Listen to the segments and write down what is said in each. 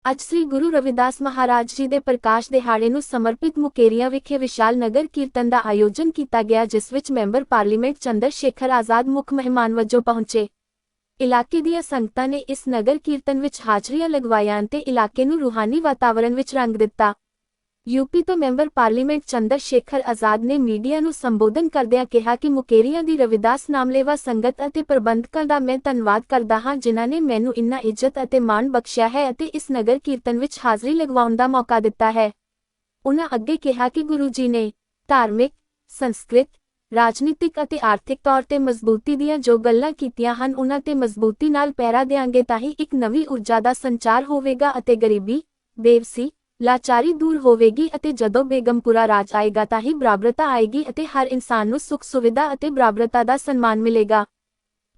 ਅੱਜ ਸ੍ਰੀ ਗੁਰੂ ਰਵਿਦਾਸ ਮਹਾਰਾਜ ਜੀ ਦੇ ਪ੍ਰਕਾਸ਼ ਦਿਹਾੜੇ ਨੂੰ ਸਮਰਪਿਤ ਮੁਕੇਰੀਆਂ ਵਿਖੇ ਵਿਸ਼ਾਲ ਨਗਰ ਕੀਰਤਨ ਦਾ ਆਯੋਜਨ ਕੀਤਾ ਗਿਆ, ਜਿਸ ਵਿੱਚ ਮੈਂਬਰ ਪਾਰਲੀਮੈਂਟ ਚੰਦਰ ਸ਼ੇਖਰ ਆਜ਼ਾਦ ਮੁੱਖ ਮਹਿਮਾਨ ਵਜੋਂ ਪਹੁੰਚੇ। ਇਲਾਕੇ ਦੀਆਂ ਸੰਗਤਾਂ ਨੇ ਇਸ ਨਗਰ ਕੀਰਤਨ ਵਿੱਚ ਹਾਜ਼ਰੀਆਂ ਲਗਵਾਈਆਂ ਤੇ ਇਲਾਕੇ ਨੂੰ ਰੂਹਾਨੀ ਵਾਤਾਵਰਣ ਵਿੱਚ ਰੰਗ ਦਿੱਤਾ। यूपी तो मैंबर पार्लीमेंट चंद्र शेखर आजाद ने मीडिया नूं संबोधन करदिआं कहा कि मुकेरियां दी रविदास नामलेवा संगत अते प्रबंधकां दा मैं धन्नवाद करदा हां, जिन्हां ने मैनूं इन्ना इज्जत अते मान बख्शिया है अते इस नगर कीर्तन विच हाज़री लगवाउण दा मौका दिता है। उन्हां अगे कहा कि गुरु जी ने धार्मिक, संस्कृत, राजनीतिक अते आर्थिक तौर ते मजबूती दीआं जो गल्लां कीतियां हन, उन्हां ते मजबूती नाल पैरा देआंगे तां ही एक नवीं ऊर्जा दा संचार होवेगा अते गरीबी, बेवसी, लाचारी दूर होवेगी अते जदों बेगमपुरा राज आएगा तां ही बराबरता आएगी अते हर इंसान नूं सुख सुविधा अते बराबरता दा सन्मान मिलेगा।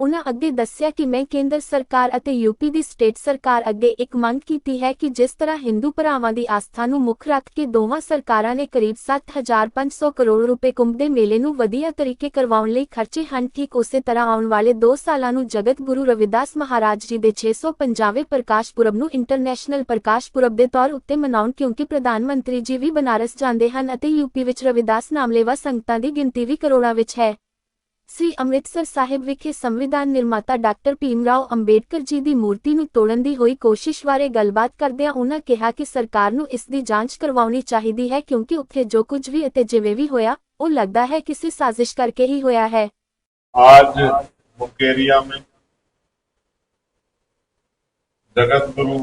उन्हां अगे दस्सिया कि मैं केंद्र सरकार अते यूपी दी स्टेट सरकार अगे एक मंग कीती है कि जिस तरह हिंदू भरावां दी आस्था नूं मुख रख के दोवां सरकारां ने करीब 7,500 करोड़ रुपए कुंभ दे मेले नूं वधिया तरीके करवाउण लई खर्चे हन, ठीक उसे तरह आउण वाले 2 सालां नूं जगत गुरु रविदास महाराज जी दे 650वें प्रकाश पुरब नूं इंटरनेशनल प्रकाश पुरब दे तौर उत्ते मनाउण, क्योंकि प्रधानमंत्री जी भी बनारस जांदे हन अते यूपी विच रविदास नामलेवा संगतां दी गिनती भी करोड़ां विच है। श्री अमृतसर साहिब विखे संविधान निर्माता डॉक्टर भीमराव अंबेडकर जी की मूर्ति नूं तोड़न दी होई कोशिश बारे गलबात करदिआं उन्हां कहा कि सरकार नूं इस दी जांच करवाउणी चाहीदी है, क्योंकि उत्थे जो कुछ भी अते जिवें भी होया वो लगदा है किसी साजिश करके ही होया है। आज मुकेरिया में जगत गुरु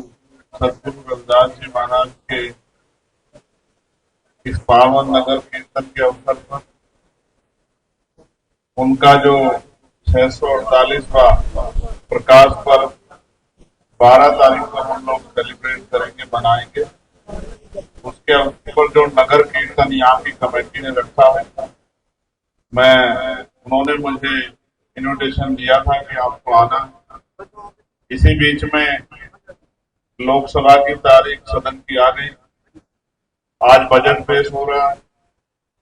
सतगुरु रविदास जी महाराज के इस पावन नगर कीर्तन के अवसर पर उनका जो 648वां प्रकाश पर्व 12 तारीख को हम लोग सेलिब्रेट करेंगे, मनाएंगे। उसके अवसर पर जो नगर कीर्तन यहाँ की कमेटी ने रखा है, उन्होंने मुझे इन्विटेशन दिया था कि आपको आना। इसी बीच में लोकसभा की तारीख सदन की आ गई। आज बजट पेश हो रहा है,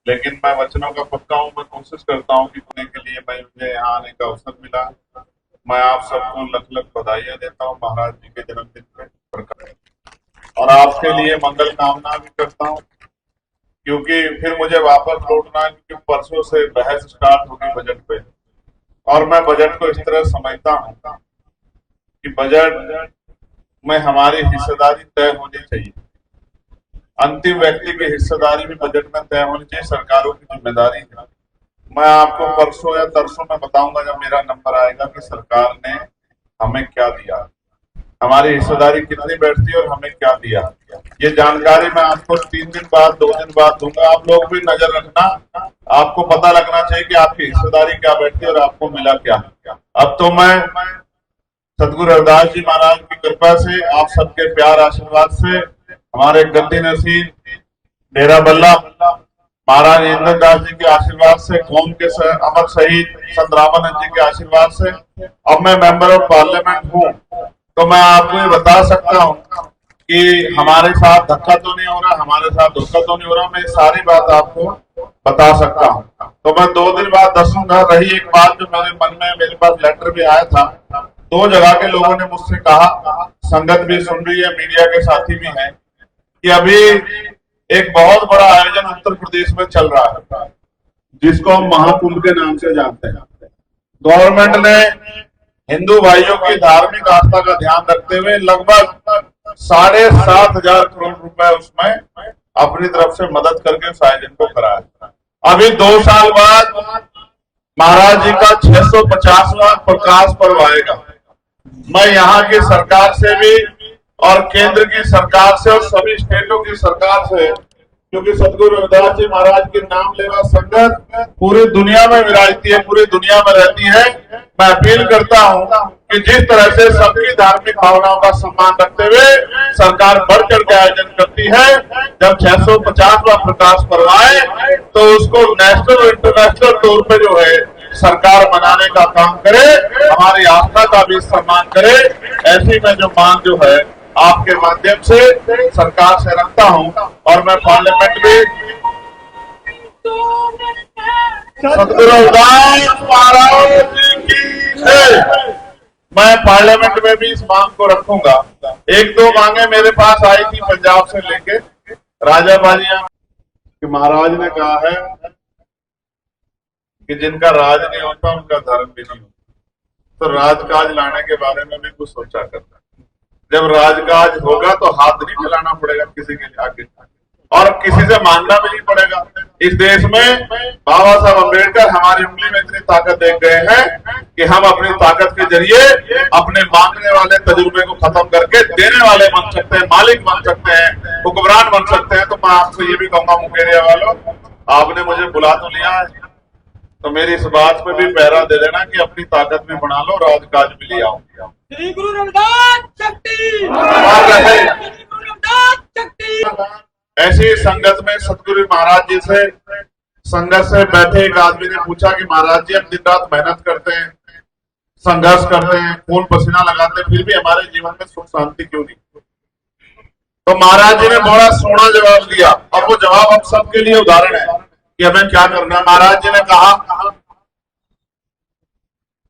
लेकिन मैं वचनों का पक्का हूं। मैं कोशिश करता हूं कि होने के लिए मुझे यहाँ आने का अवसर मिला। मैं आप सबको लख लख बधाइयां देता हूं महाराज जी के जन्मदिन पे, और आपके लिए मंगल कामना भी करता हूं, क्योंकि फिर मुझे वापस लौटना है, क्योंकि परसों से बहस स्टार्ट होगी बजट पे। और मैं बजट को इस तरह समझता हूं कि बजट में हमारी हिस्सेदारी तय होनी चाहिए। अंतिम व्यक्ति की हिस्सेदारी भी बजट में तय होनी चाहिए, सरकारों की जिम्मेदारी है। मैं आपको परसों या तरसों में बताऊंगा, जब मेरा नंबर आएगा, कि सरकार ने हमें क्या दिया, हमारी हिस्सेदारी कितनी बैठती है और हमें क्या दिया। ये जानकारी मैं आपको 3 दिन बाद 2 दिन बाद दूंगा। आप लोग भी नजर रखना, आपको पता लगना चाहिए कि आपकी हिस्सेदारी क्या बैठती है और आपको मिला क्या। अब तो मैं सतगुरु रविदास जी महाराज की कृपा से, आप सबके प्यार आशीर्वाद से, हमारे गद्दी नसीब डेरा बल्ला महाराज इंद्र दास जी के आशीर्वाद से, कौम के अमर शहीद संत रामानंद जी के आशीर्वाद से अब मैं मेंबर ऑफ पार्लियामेंट हूँ। तो मैं आपको ये बता सकता हूँ कि हमारे साथ धक्का तो नहीं हो रहा, हमारे साथ धोखा तो नहीं हो रहा। मैं सारी बात आपको बता सकता हूँ। तो मैं 2 दिन बाद दसूंगा। रही एक बात जो मेरे मन में, मेरे पास लेटर भी आया था, 2 जगह के लोगों ने मुझसे कहा, संगत भी सुन रही है, मीडिया के साथी भी हैं, कि अभी एक बहुत बड़ा आयोजन उत्तर प्रदेश में चल रहा है, जिसको हम महाकुंभ के नाम से जानते हैं। गवर्नमेंट ने हिंदू भाइयों की धार्मिक आस्था का ध्यान रखते हुए लगभग 7,500 करोड़ रुपए उसमें अपनी तरफ से मदद करके उस आयोजन को कराया। अभी 2 साल बाद महाराज जी का 650वां प्रकाश पर्व आएगा। मैं यहाँ की सरकार से भी और केंद्र की सरकार से और सभी स्टेटों की सरकार से, क्योंकि सतगुरु रविदास जी महाराज के नाम लेवा संगत पूरी दुनिया में विराजती है, पूरी दुनिया में रहती है। मैं अपील करता हूं कि जिस तरह से सबकी धार्मिक भावनाओं का सम्मान रखते हुए सरकार बढ़ चढ़ के आयोजन करती है, जब 650वां प्रकाश पर्व आए तो उसको नेशनल और इंटरनेशनल तौर पे जो है सरकार मनाने का काम करे, हमारी आस्था का भी सम्मान करे। ऐसी में जो मांग जो है आपके माध्यम से सरकार से रखता हूं। और मैं पार्लियामेंट में सतगुरु रविदास महाराज जी की जय, मैं पार्लियामेंट में भी इस मांग को रखूंगा एक दो मांगे मेरे पास आई थी पंजाब से लेके राजा बाजियां कि महाराज ने कहा है कि जिनका राज नहीं होता उनका धर्म भी नहीं होता, तो राजकाज लाने के बारे में भी कुछ सोचा करता है। जब राजकाज होगा तो हाथ नहीं फैलाना पड़ेगा किसी के आगे और किसी से मांगना भी नहीं पड़ेगा। इस देश में बाबा साहब अम्बेडकर हमारी उंगली में इतनी ताकत देख गए हैं कि हम अपनी ताकत के जरिए अपने मांगने वाले तजुर्बे को खत्म करके देने वाले बन सकते हैं, मालिक बन सकते हैं, हुक्मरान बन सकते हैं। तो मैं आपसे ये भी कहूंगा मुकेरिया वालों, आपने मुझे बुला तो लिया है, तो मेरी इस बात पे भी पहरा दे देना कि अपनी ताकत भी बना लो, राजकाज भी ले आओ। श्री गुरु रविदास शक्ति, ऐसी संगत में सतगुरु महाराज जी से संगत से बैठे एक आदमी ने पूछा कि महाराज जी, हम दिन रात मेहनत करते हैं, संघर्ष करते हैं, खून पसीना लगाते हैं, फिर भी हमारे जीवन में सुख शांति क्यों नहीं? तो महाराज जी ने बड़ा सोना जवाब दिया और वो जवाब हम सबके लिए उदाहरण है कि हमें क्या करना है। महाराज जी ने कहा,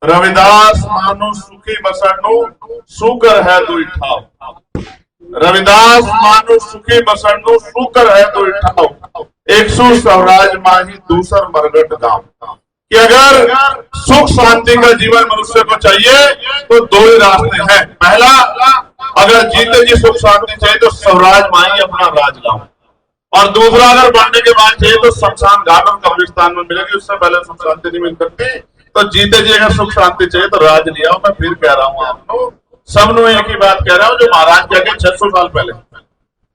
रविदास मानु सुखी बसनु सुकर है दुई ठाव, रविदास मानु सुखी बसनु सुकर है दुई ठाव, एक सु स्वराज माही दूसर मरगट गांव। कि अगर सुख शांति का जीवन मनुष्य को चाहिए तो दो ही रास्ते हैं। पहला, अगर जीते जी सुख शांति चाहिए तो स्वराज माही अपना राज गांव, और दूसरा, अगर बढ़ने के बाद चाहिए तो शमशान घाट और कब्रिस्तान में मिलेगी, उससे पहले सुख शांति नहीं मिल सकती। तो जीते जी अगर सुख शांति चाहिए तो राज लिया। मैं फिर कह रहा हूँ आपको, सबने एक ही बात कह रहा हूँ जो महाराज कह गए 600 साल पहले,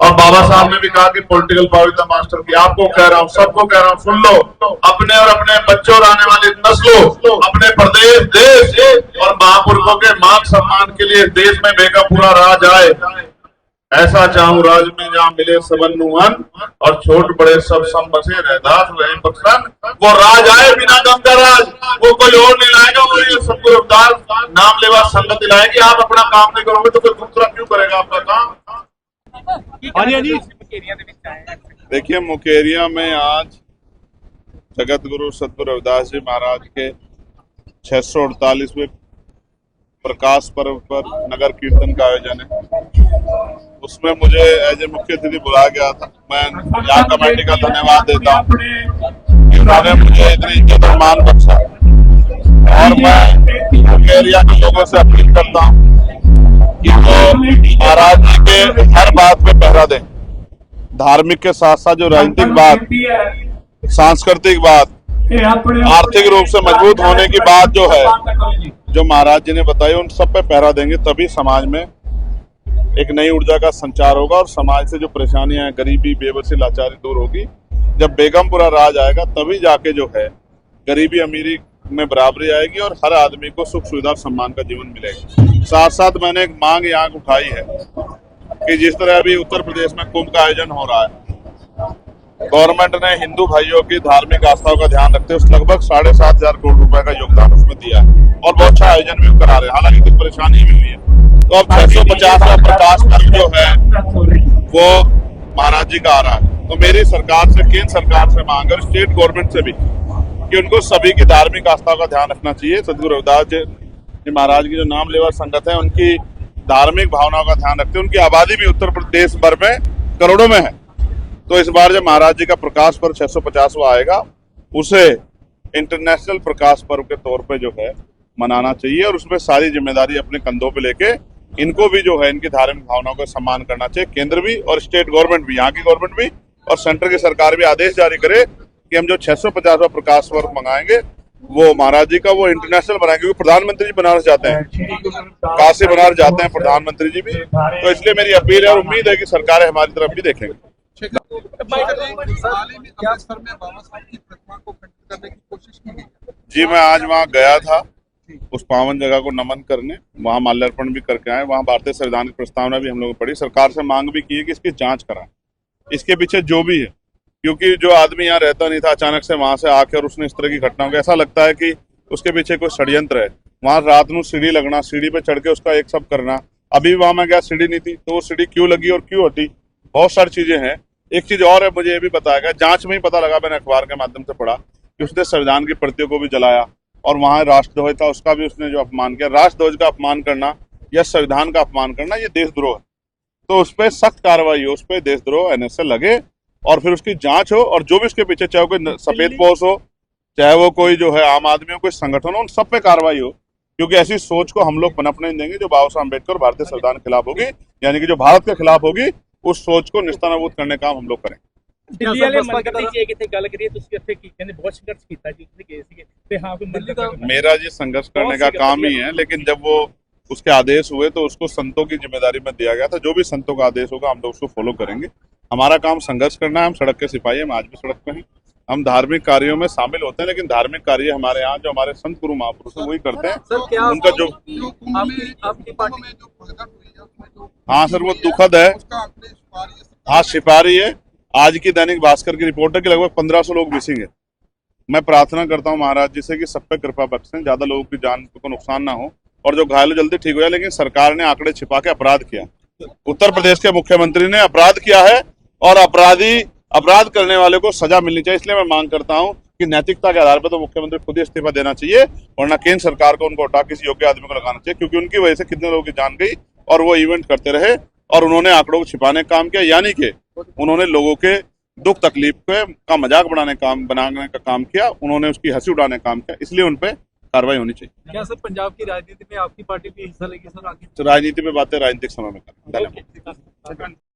और बाबा साहब ने भी कहा कि पॉलिटिकल पावर द मास्टर की। आपको कह रहा हूँ, सबको कह रहा हूँ, सुन लो, अपने और अपने बच्चों और आने वाली नस्लों, अपने प्रदेश, देश और महापुरुषों के मान सम्मान के लिए देश में बेगमपुरा राज आए। ऐसा चाहूं राज में जहाँ मिले सबनुअन और छोट बड़े सब सम बसे रहदास रहे बख्शन। वो राज आए बिना गम का राज, वो कोई और नहीं लाएगा, वो ये सबको रफ्तार नाम लेवा संगत लाएगी। आप अपना काम नहीं करोगे तो फिर दूसरा क्यों करेगा आपका काम? देखिए, मुकेरिया में आज जगत गुरु सतगुरु रविदास जी महाराज के 648वें प्रकाश पर्व पर नगर कीर्तन का आयोजन है। उसमें मुझे एज ए मुख्य अतिथि बुलाया गया था। मैं यहाँ कमेटी का धन्यवाद देता हूँ कि उन्होंने मुझे इतनी इज्जत और मान बख्शा, और मैं मुकेरिया के लोगों से अपील करता हूँ कि वो महाराज जी के हर बात पे पहरा दें। धार्मिक के साथ साथ जो राजनीतिक बात, सांस्कृतिक बात, आर्थिक रूप से मजबूत होने की बात जो है, जो महाराज जी ने बताई, उन सब पे पहरा देंगे, तभी समाज में एक नई ऊर्जा का संचार होगा और समाज से जो परेशानियां हैं, गरीबी, बेबसी, लाचारी दूर होगी। जब बेगमपुरा राज आएगा तभी जाके जो है गरीबी अमीरी में बराबरी आएगी और हर आदमी को सुख सुविधा और सम्मान का जीवन मिलेगा। साथ साथ मैंने एक मांग यहाँ उठाई है कि जिस तरह अभी उत्तर प्रदेश में कुंभ का आयोजन हो रहा है, गवर्नमेंट ने हिंदू भाइयों की धार्मिक आस्थाओं का ध्यान रखते हुए लगभग 7,500 करोड़ रुपए का योगदान उसमें दिया है और बहुत अच्छा आयोजन भी करा रहे हैं। हालांकि कुछ परेशानी भी हुई है, तो अब 650वां प्रकाश पर्व जो है वो महाराज जी का आ रहा है। तो मेरी सरकार से, केंद्र सरकार से मांग, और स्टेट गवर्नमेंट से भी, कि उनको सभी की धार्मिक आस्था का ध्यान रखना चाहिए। सतगुरु रविदास जी महाराज की जो नाम लेवा संगत है, उनकी धार्मिक भावनाओं का ध्यान रखते हैं। उनकी आबादी भी उत्तर प्रदेश भर में करोड़ों में है। तो इस बार जब महाराज जी का प्रकाश पर्व 650वां आएगा, उसे इंटरनेशनल प्रकाश पर्व के तौर पे जो है मनाना चाहिए और उसमें सारी जिम्मेदारी अपने कंधों पे लेके इनको भी जो है इनकी धार्मिक भावनाओं का सम्मान करना चाहिए। केंद्र भी और स्टेट गवर्नमेंट भी, यहाँ की गवर्नमेंट भी और सेंटर की सरकार भी आदेश जारी करे कि हम जो 650वां प्रकाश पर्व मंगाएंगे वो महाराज जी का वो इंटरनेशनल बनाएंगे, क्योंकि प्रधानमंत्री जी बनारस जाते हैं, काशी बनारस जाते हैं प्रधानमंत्री जी भी। तो इसलिए मेरी अपील है और उम्मीद है कि सरकारें हमारी तरफ भी देखेंगे। जी, मैं आज वहाँ गया था उस पावन जगह को नमन करने, वहाँ माल्यार्पण भी करके आए। वहाँ भारतीय संविधान की प्रस्तावना भी हम लोगों ने पढ़ी, सरकार से मांग भी की है कि इसकी जांच कराएं, इसके पीछे जो भी है, क्योंकि जो आदमी यहाँ रहता नहीं था, अचानक से वहां से आके और उसने इस तरह की घटनाओं को, ऐसा लगता है कि उसके पीछे कोई षड्यंत्र है। वहां रात में सीढ़ी लगना, सीढ़ी पे चढ़ के उसका एक सब करना। अभी वहां मैं गया, सीढ़ी नहीं थी, तो वो सीढ़ी क्यों लगी और क्यों हटी, बहुत सारी चीजें हैं। एक चीज और है, मुझे ये भी बताया गया, जांच में ही पता लगा, मैंने अखबार के माध्यम से पढ़ा कि उसने संविधान की प्रतियों को भी जलाया और वहां राष्ट्रध्वज था, उसका भी उसने जो अपमान किया। राष्ट्रध्वज का अपमान करना या संविधान का अपमान करना ये देशद्रोह है। तो उस पर सख्त कार्रवाई हो, उस पर देशद्रोह एनएसए लगे और फिर उसकी जांच हो, और जो भी उसके पीछे, चाहे कोई सफेद पोश हो, चाहे वो कोई जो है आम आदमी हो, कोई संगठन हो, उन सब पे कार्रवाई हो, क्योंकि ऐसी सोच को हम लोग पनपने नहीं देंगे जो बाबा साहब अम्बेडकर भारतीय संविधान के खिलाफ होगी, यानी कि जो भारत के खिलाफ होगी, उस सोच को निस्तानाबूद करने का काम हम लोग करें। ਦਿੱਲੀ ਵਾਲੇ ਮੰਗਦੇ ਜੀ ਕਿਤੇ ਗੱਲ ਕਰੀਏ ਤੁਸੀਂ ਇੱਥੇ ਕੀ ਕਹਿੰਦੇ ਬਹੁਤ ਸੰਘਰਸ਼ ਕੀਤਾ ਜੀ ਉੱਥੇ ਗਏ ਸੀਗੇ ਤੇ ਹਾਂ ਕੋਈ ਦਿੱਲੀ ਦਾ मेरा जी संघर्ष करने का काम ही है, लेकिन जब वो उसके आदेश हुए तो उसको संतों की जिम्मेदारी में दिया गया था। जो भी संतों का आदेश होगा हम लोग उसको फॉलो करेंगे। हमारा काम संघर्ष करना है, हम सड़क के सिपाही हैं, हम आज भी सड़क पे हैं। हम धार्मिक कार्यों में शामिल होते हैं, लेकिन धार्मिक कार्य हमारे यहाँ जो हमारे संत गुरु महापुरुष हैं वही करते हैं। सर क्या उनका जो आपकी पार्टी में जो भगदड़ हुई है उसमें जो हाँ सर वो दुखद है, हाँ सिपाही है। आज की दैनिक भास्कर की रिपोर्ट है कि लगभग 1500 लोग मिसिंग है। मैं प्रार्थना करता हूँ महाराज जी से कि सब पे कृपा बख्शें, ज्यादा लोगों की जान को नुकसान ना हो और जो घायल जल्दी ठीक हो जाए। लेकिन सरकार ने आंकड़े छिपा के अपराध किया। उत्तर प्रदेश के मुख्यमंत्री ने अपराध किया है और अपराध करने वाले को सजा मिलनी चाहिए। इसलिए मैं मांग करता हूं कि नैतिकता के आधार पर तो मुख्यमंत्री खुद ही इस्तीफा देना चाहिए, वरना केंद्र सरकार को उनको हटा किसी योग्य आदमी को लगाना चाहिए, क्योंकि उनकी वजह से कितने लोगों की जान गई और वो इवेंट करते रहे और उन्होंने आंकड़ों को छिपाने का काम किया, यानी कि उन्होंने लोगों के दुख तकलीफ का मजाक बनाने का काम किया, उन्होंने उसकी हंसी उड़ाने का काम किया। इसलिए उन पर कार्रवाई होनी चाहिए। क्या सर पंजाब की राजनीति में आपकी पार्टी भी हिस्सा लेगी सर आगे? राजनीति में बातें राजनीतिक समय में करें।